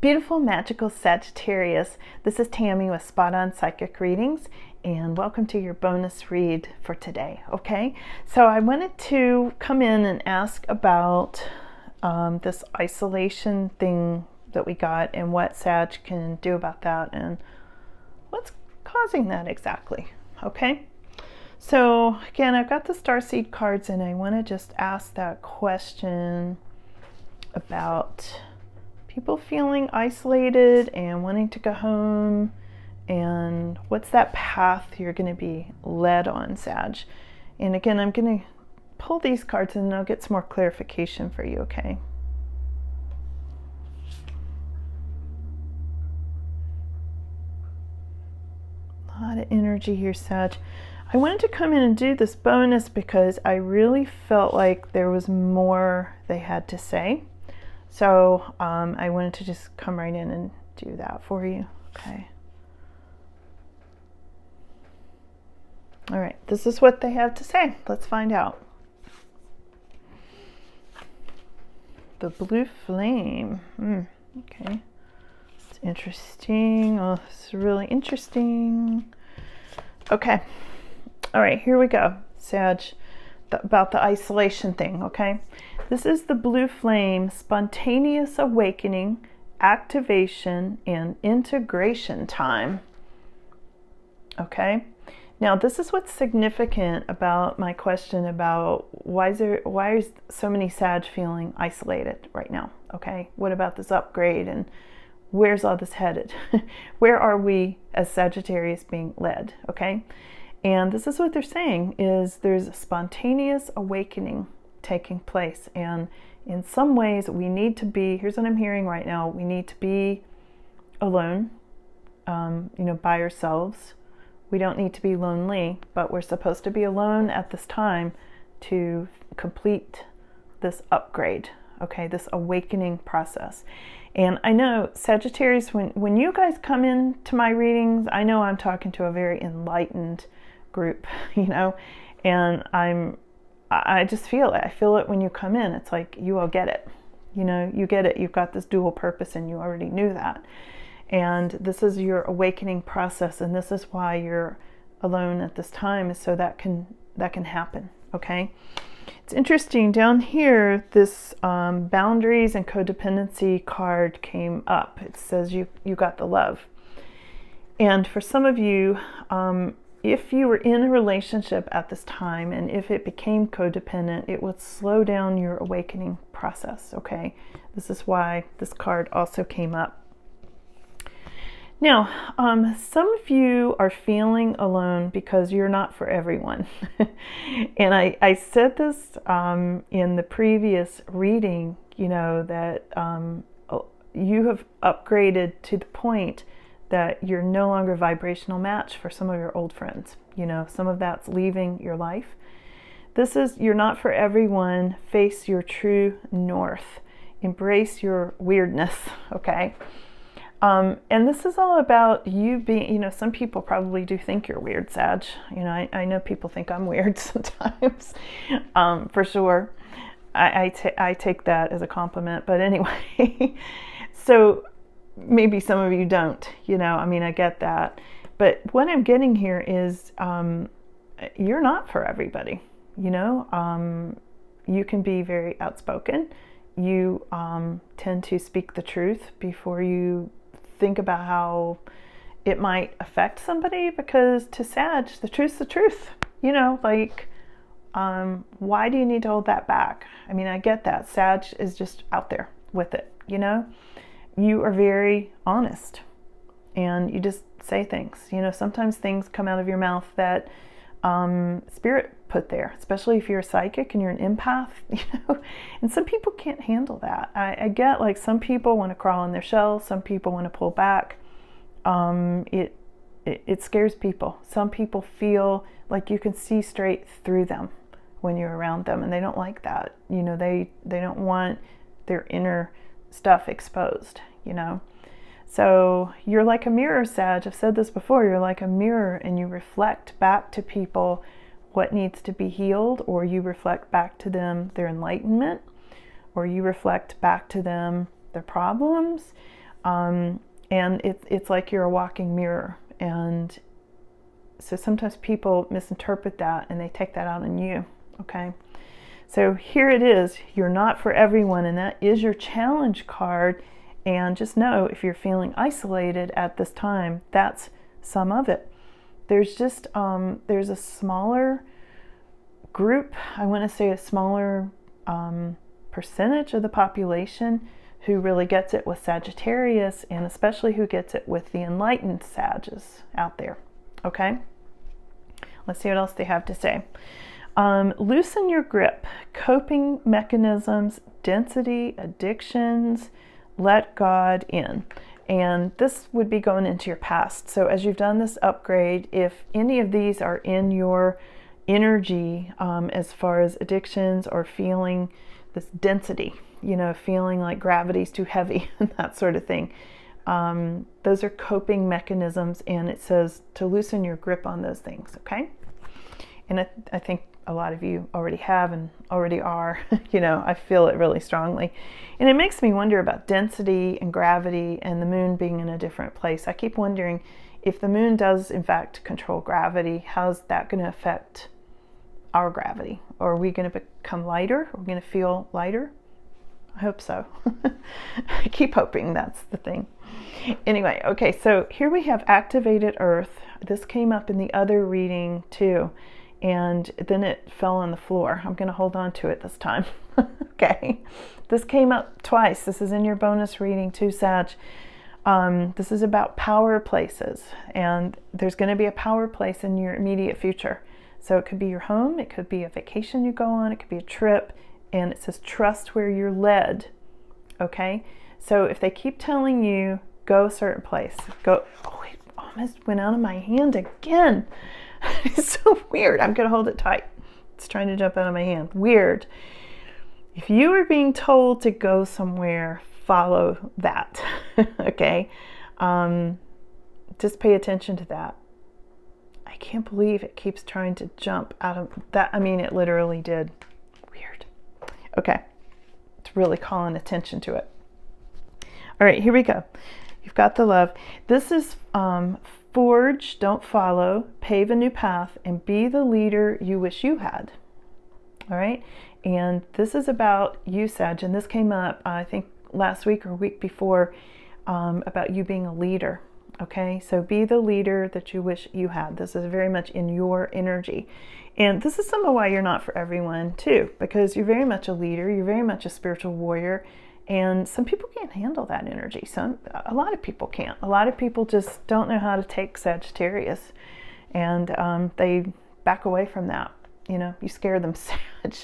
Beautiful, magical Sagittarius. This is Tammy with Spot On Psychic Readings, and welcome to your bonus read for today, okay? So I wanted to come in and ask about this isolation thing that we got and what Sag can do about that and what's causing that exactly, okay? So again, I've got the Starseed cards and I want to just ask that question about people feeling isolated and wanting to go home, and what's that path you're going to be led on, Sag? And again, I'm going to pull these cards and I'll get some more clarification for you, okay? A lot of energy here, Sag. I wanted to come in and do this bonus because I really felt like there was more they had to say. So I wanted to just come right in and do that for you. Okay. All right, this is what they have to say. Let's find out. The blue flame. Okay. It's interesting. Oh, it's really interesting. Okay. All right, here we go. Sag, about the isolation thing, okay? This is the blue flame, spontaneous awakening, activation, and integration time. Okay? Now, this is what's significant about my question about why is so many Sag feeling isolated right now? Okay? What about this upgrade and where's all this headed? Where are we as Sagittarius being led? Okay? And this is what they're saying is there's a spontaneous awakening taking place, and in some ways we need to be, here's what I'm hearing right now, we need to be alone, by ourselves. We don't need to be lonely, but we're supposed to be alone at this time to complete this upgrade, okay, this awakening process. And I know Sagittarius, when you guys come into my readings, I know I'm talking to a very enlightened group, and I just feel it. I feel it when you come in. It's like you all get it. You get it. You've got this dual purpose and you already knew that. And this is your awakening process, and this is why you're alone at this time, is so that can happen, okay? It's interesting, down here, this boundaries and codependency card came up. It says you got the love. And for some of you, if you were in a relationship at this time and if it became codependent, it would slow down your awakening process, okay? This is why this card also came up. Now, some of you are feeling alone because you're not for everyone. And I said this in the previous reading, that you have upgraded to the point that you're no longer a vibrational match for some of your old friends. Some of that's leaving your life. This is, you're not for everyone. Face your true north. Embrace your weirdness, okay? And this is all about you being, some people probably do think you're weird, Sag. I know people think I'm weird sometimes, for sure. I take that as a compliment, but anyway, so maybe some of you don't, I get that. But what I'm getting here is you're not for everybody, you can be very outspoken. You tend to speak the truth before you think about how it might affect somebody, because to Sag, the truth's the truth, why do you need to hold that back? I get that. Sag is just out there with it, You are very honest and you just say things. Sometimes things come out of your mouth that spirit put there, especially if you're a psychic and you're an empath, and some people can't handle that. I get, like, some people want to crawl in their shell, some people want to pull back. It scares people. Some people feel like you can see straight through them when you're around them, and they don't like that. They don't want their inner stuff exposed, So you're like a mirror, Sag. I've said this before. You're like a mirror, and you reflect back to people what needs to be healed, or you reflect back to them their enlightenment, or you reflect back to them their problems. And it's like you're a walking mirror. And so sometimes people misinterpret that and they take that out on you, okay? So here it is. You're not for everyone, and that is your challenge card. And just know, if you're feeling isolated at this time, that's some of it. There's just, there's a smaller group, I want to say a smaller percentage of the population who really gets it with Sagittarius, and especially who gets it with the enlightened Sages out there, okay? Let's see what else they have to say. Loosen your grip, coping mechanisms, density, addictions, let God in. And this would be going into your past. So as you've done this upgrade, if any of these are in your energy, as far as addictions or feeling this density, you know, feeling like gravity's too heavy and that sort of thing, those are coping mechanisms, and it says to loosen your grip on those things, okay? And I think a lot of you already have and already are, you know, I feel it really strongly. And it makes me wonder about density and gravity and the moon being in a different place. I keep wondering, if the moon does in fact control gravity, how's that going to affect our gravity? Or are we going to become lighter? Are we going to feel lighter? I hope so. I keep hoping that's the thing. Anyway, okay, so here we have activated Earth. This came up in the other reading too, and then it fell on the floor. I'm going to hold on to it this time. Okay, this came up twice. This is in your bonus reading too, Sag. This is about power places, and there's going to be a power place in your immediate future. So it could be your home, it could be a vacation you go on, it could be a trip, and it says trust where you're led, okay? So if they keep telling you, go a certain place, go, oh, it almost went out of my hand again. It's so weird. I'm going to hold it tight. It's trying to jump out of my hand. Weird. If you are being told to go somewhere, follow that, okay? Just pay attention to that. I can't believe it keeps trying to jump out of that. I mean, it literally did. Weird. Okay. It's really calling attention to it. All right, here we go. You've got the love. This is forge, don't follow, pave a new path, and be the leader you wish you had. All right. And this is about you, Sag. And this came up, I think, last week or week before, about you being a leader. Okay, so be the leader that you wish you had. This is very much in your energy. And this is some of why you're not for everyone too, because you're very much a leader, you're very much a spiritual warrior, and some people can't handle that energy. A lot of people can't. A lot of people just don't know how to take Sagittarius, and they back away from that. You know, you scare them, Sag.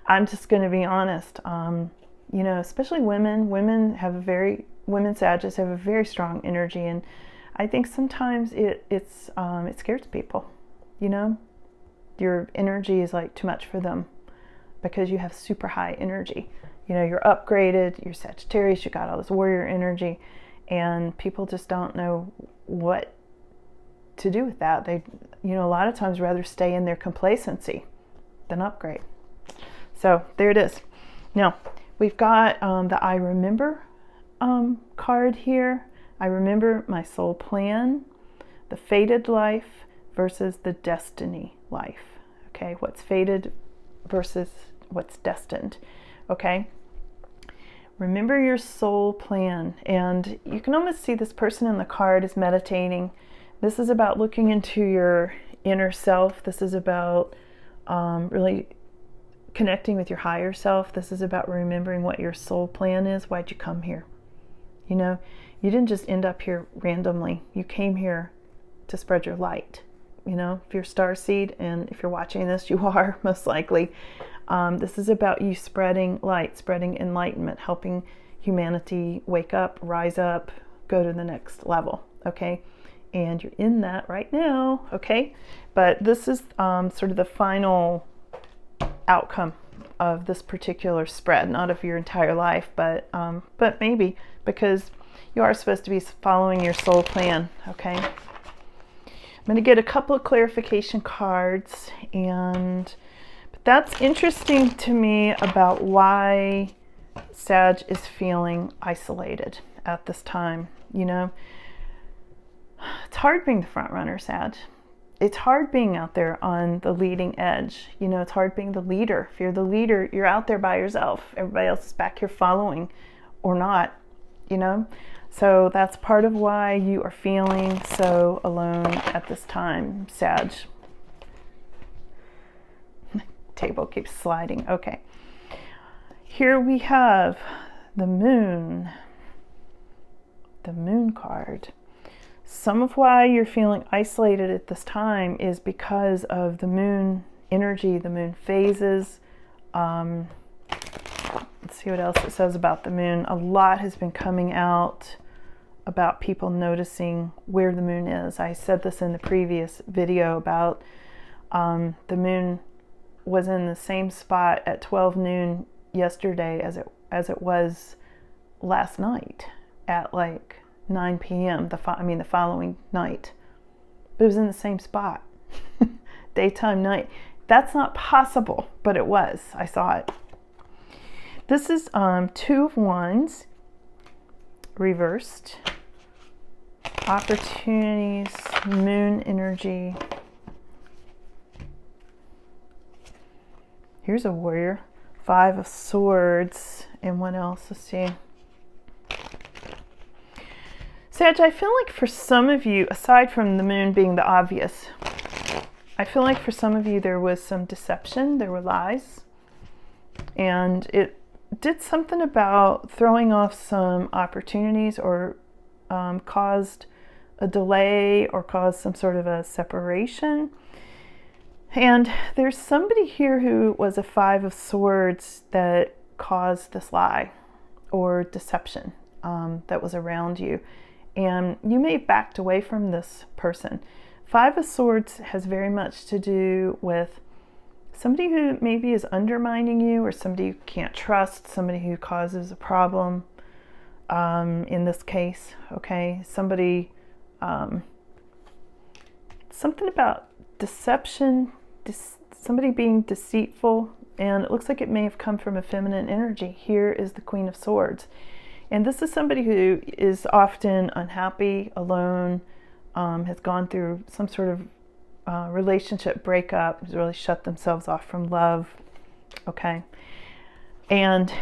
I'm just going to be honest. You know, especially women Sagittarius have a very strong energy, and I think sometimes it scares people, you know? Your energy is like too much for them because you have super high energy. You know, you're upgraded, you're Sagittarius, you got all this warrior energy, and people just don't know what to do with that. They, you know, a lot of times rather stay in their complacency than upgrade. So there it is. Now, we've got the I Remember card here. I remember my soul plan, the fated life versus the destiny life. Okay, what's fated versus what's destined. Okay, remember your soul plan. And you can almost see this person in the card is meditating. This is about looking into your inner self. This is about really connecting with your higher self. This is about remembering what your soul plan is. Why'd you come here? You know, you didn't just end up here randomly. You came here to spread your light. You know, if you're starseed, and if you're watching this, you are most likely. This is about you spreading light, spreading enlightenment, helping humanity wake up, rise up, go to the next level. Okay, and you're in that right now. Okay, but this is sort of the final outcome of this particular spread, not of your entire life, but maybe, because you are supposed to be following your soul plan. Okay, I'm going to get a couple of clarification cards, but that's interesting to me about why Sag is feeling isolated. at this time, you know. It's hard being the front runner, Sag. It's hard being out there on the leading edge. You know, it's hard being the leader. If you're the leader, you're out there by yourself. Everybody else is back here following or not, you know. So that's part of why you are feeling so alone at this time, Sag. Table keeps sliding. Okay. Here we have the moon. The moon card. Some of why you're feeling isolated at this time is because of the moon energy, the moon phases. Let's see what else it says about the moon. A lot has been coming out about people noticing where the moon is. I said this in the previous video about the moon was in the same spot at 12 noon yesterday as it was last night at like 9 p.m. the following night. But it was in the same spot. Daytime, night. That's not possible, but it was. I saw it. This is 2 of Wands reversed. Opportunities, moon energy. Here's a warrior. 5 of Swords. And what else? Let's see. Sag, I feel like for some of you, aside from the moon being the obvious, I feel like for some of you there was some deception, there were lies, and it did something about throwing off some opportunities or caused a delay or caused some sort of a separation. And there's somebody here who was a 5 of Swords that caused this lie or deception that was around you. And you may have backed away from this person. 5 of Swords has very much to do with somebody who maybe is undermining you, or somebody you can't trust, somebody who causes a problem in this case, okay? Somebody, something about deception, somebody being deceitful, and it looks like it may have come from a feminine energy. Here is the Queen of Swords. And this is somebody who is often unhappy, alone, has gone through some sort of relationship breakup, has really shut themselves off from love, okay? And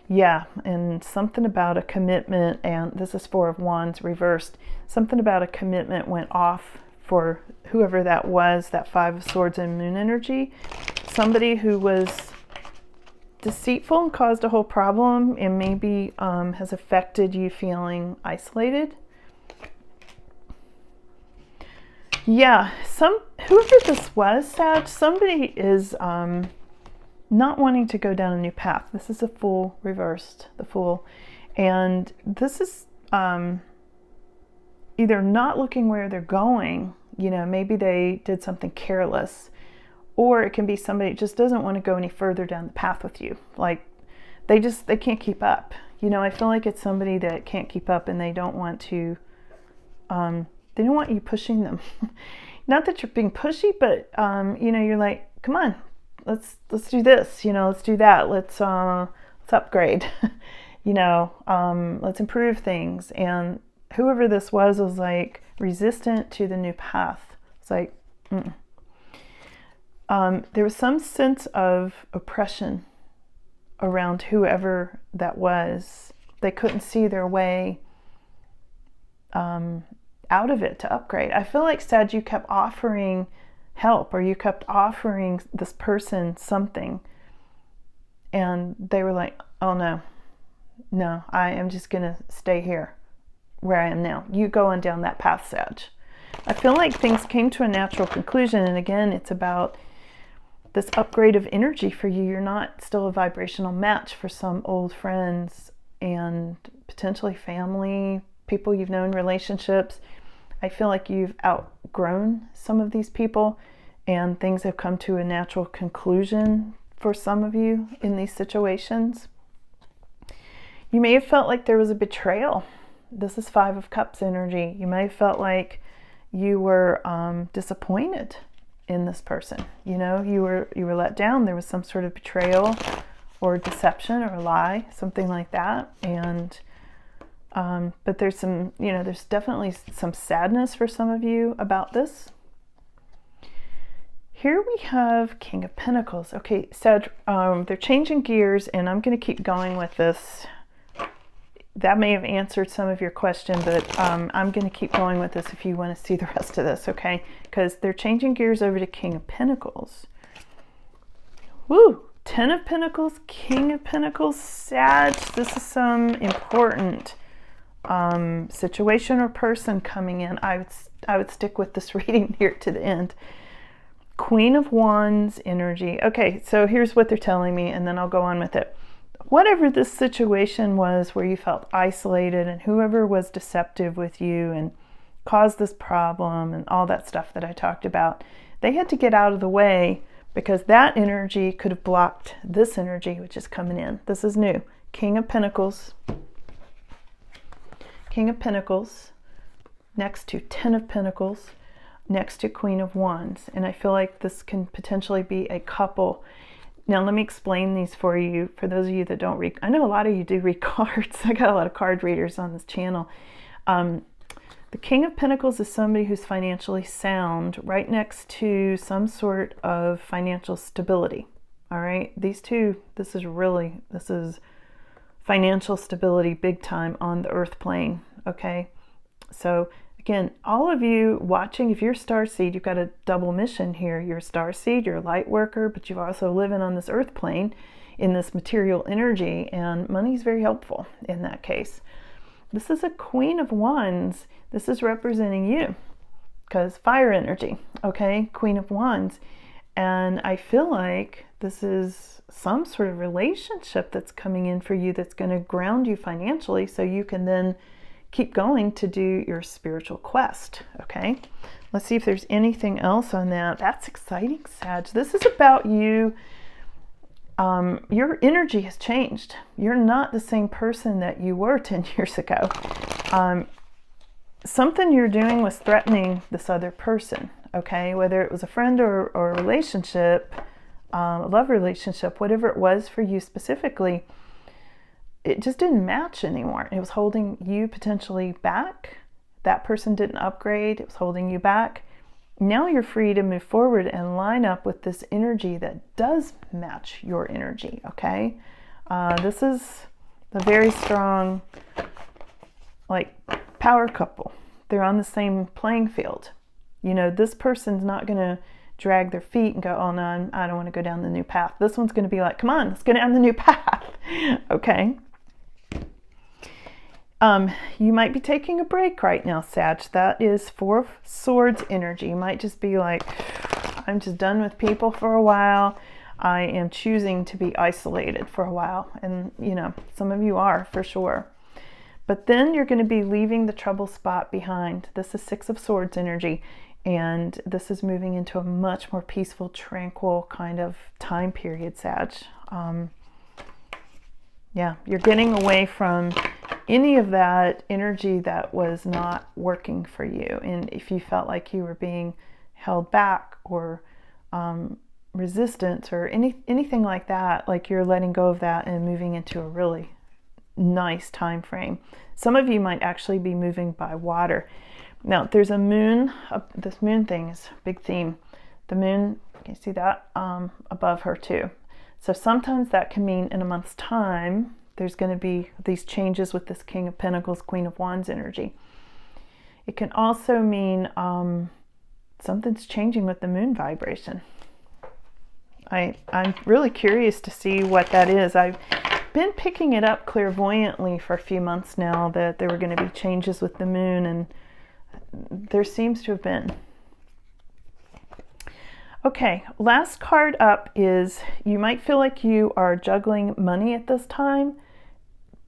yeah, and something about a commitment, and this is 4 of Wands reversed, something about a commitment went off for whoever that was, that 5 of Swords and moon energy. Somebody who was deceitful and caused a whole problem, and maybe has affected you feeling isolated. Yeah, whoever this was, Sag, somebody is not wanting to go down a new path. This is a Fool reversed, the Fool. And this is either not looking where they're going, you know, maybe they did something careless, or it can be somebody that just doesn't want to go any further down the path with you. Like they can't keep up. You know, I feel like it's somebody that can't keep up, and they don't want to, they don't want you pushing them. Not that you're being pushy, but you know, you're like, come on, let's do this, you know, let's do that, let's upgrade, you know, let's improve things. And whoever this was like resistant to the new path. It's like, there was some sense of oppression around whoever that was. They couldn't see their way out of it to upgrade. I feel like, Sag, you kept offering help, or you kept offering this person something, and they were like, oh no, I am just gonna stay here where I am now. You go on down that path, Sag. I feel like things came to a natural conclusion, and again, it's about this upgrade of energy for you. You're not still a vibrational match for some old friends and potentially family, people you've known, relationships. I feel like you've outgrown some of these people, and things have come to a natural conclusion for some of you in these situations. You may have felt like there was a betrayal. This is 5 of Cups energy. You may have felt like you were disappointed in this person. You know, you were let down. There was some sort of betrayal or deception or lie, something like that. And But there's some, there's definitely some sadness for some of you about this. Here we have King of Pentacles. Okay, so they're changing gears, and I'm going to keep going with this. That may have answered some of your question, but I'm going to keep going with this if you want to see the rest of this, okay? Because they're changing gears over to King of Pentacles. Woo! 10 of Pentacles, King of Pentacles, Sag. This is some important situation or person coming in. I would stick with this reading here to the end. Queen of Wands energy. Okay, so here's what they're telling me, and then I'll go on with it. Whatever this situation was where you felt isolated, and whoever was deceptive with you and caused this problem and all that stuff that I talked about, they had to get out of the way, because that energy could have blocked this energy, which is coming in. This is new. King of Pentacles. King of Pentacles next to 10 of Pentacles, next to Queen of Wands. And I feel like this can potentially be a couple. Now, let me explain these for you. For those of you that don't read, I know a lot of you do read cards. I got a lot of card readers on this channel. The King of Pentacles is somebody who's financially sound, right next to some sort of financial stability. All right, these two, this is financial stability big time on the earth plane. Okay, so again, all of you watching, if you're a starseed, you've got a double mission here. You're a starseed, you're a light worker, but you're also living on this earth plane in this material energy, and money is very helpful in that case. This is a Queen of Wands. This is representing you, because fire energy, okay? Queen of Wands. And I feel like this is some sort of relationship that's coming in for you that's going to ground you financially, so you can then keep going to do your spiritual quest, okay? Let's see if there's anything else on that. That's exciting, Sag. This is about you. Your energy has changed. You're not the same person that you were 10 years ago. Something you're doing was threatening this other person, okay? Whether it was a friend or a relationship, a love relationship, whatever it was for you specifically, it just didn't match anymore. It was holding you potentially back. That person didn't upgrade. It was holding you back. Now you're free to move forward and line up with this energy that does match your energy, okay? This is a very strong, like, power couple. They're on the same playing field. You know, this person's not going to drag their feet and go, oh no, I don't want to go down the new path. This one's going to be like, come on, let's go down the new path, okay? You might be taking a break right now, Sag. That is 4 of Swords energy. You might just be like, I'm just done with people for a while. I am choosing to be isolated for a while. And, you know, some of you are for sure. But then you're going to be leaving the trouble spot behind. This is 6 of Swords energy. And this is moving into a much more peaceful, tranquil kind of time period, Sag. Yeah, you're getting away from any of that energy that was not working for you. And if you felt like you were being held back or resistant or anything like that, like you're letting go of that and moving into a really nice time frame. Some of you might actually be moving by water. Now, there's a moon. This moon thing is a big theme. The moon, can you see that? Above her too. So sometimes that can mean in a month's time, there's going to be these changes with this King of Pentacles, Queen of Wands energy. It can also mean something's changing with the moon vibration. I'm really curious to see what that is. I've been picking it up clairvoyantly for a few months now that there were going to be changes with the moon, and there seems to have been. Okay, last card up is you might feel like you are juggling money at this time,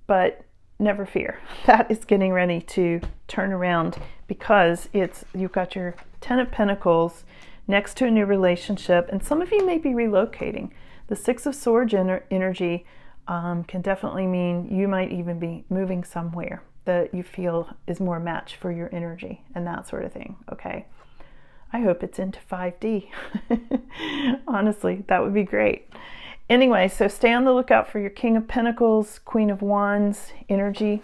but never fear. That is getting ready to turn around, because you've got your 10 of Pentacles next to a new relationship, and some of you may be relocating. The 6 of Swords energy can definitely mean you might even be moving somewhere that you feel is more match for your energy and that sort of thing, okay? I hope it's into 5D. Honestly, that would be great. Anyway, so stay on the lookout for your King of Pentacles, Queen of Wands energy.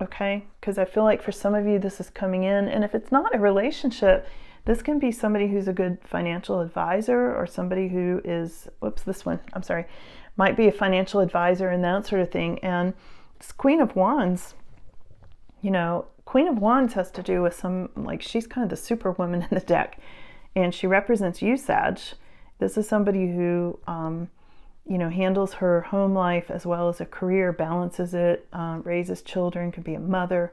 okay? Because I feel like for some of you, this is coming in. And if it's not a relationship, this can be somebody who's a good financial advisor, or somebody who is, might be a financial advisor and that sort of thing. And this Queen of Wands, Queen of Wands has to do with she's kind of the superwoman in the deck, and she represents you, Sag. This is somebody who, handles her home life as well as a career, balances it, raises children, could be a mother.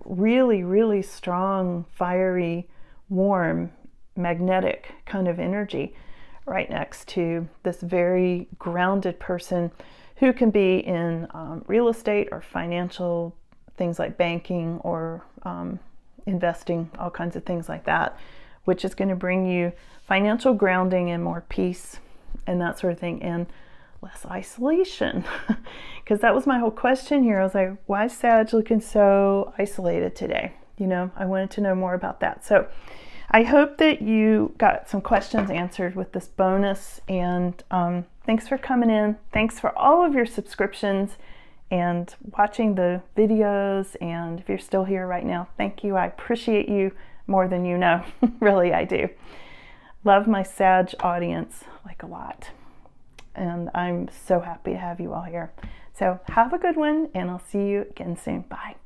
Really, really strong, fiery, warm, magnetic kind of energy right next to this very grounded person who can be in real estate or financial things like banking or investing, all kinds of things like that, which is going to bring you financial grounding and more peace and that sort of thing, and less isolation. Because that was my whole question here. I was like, why is Sag looking so isolated today? I wanted to know more about that. So I hope that you got some questions answered with this bonus, and thanks for coming in. Thanks for all of your subscriptions and watching the videos, and if you're still here right now, thank you. I appreciate you more than you know. Really, I do. Love my Sag audience like a lot, and I'm so happy to have you all here. So have a good one, and I'll see you again soon. Bye.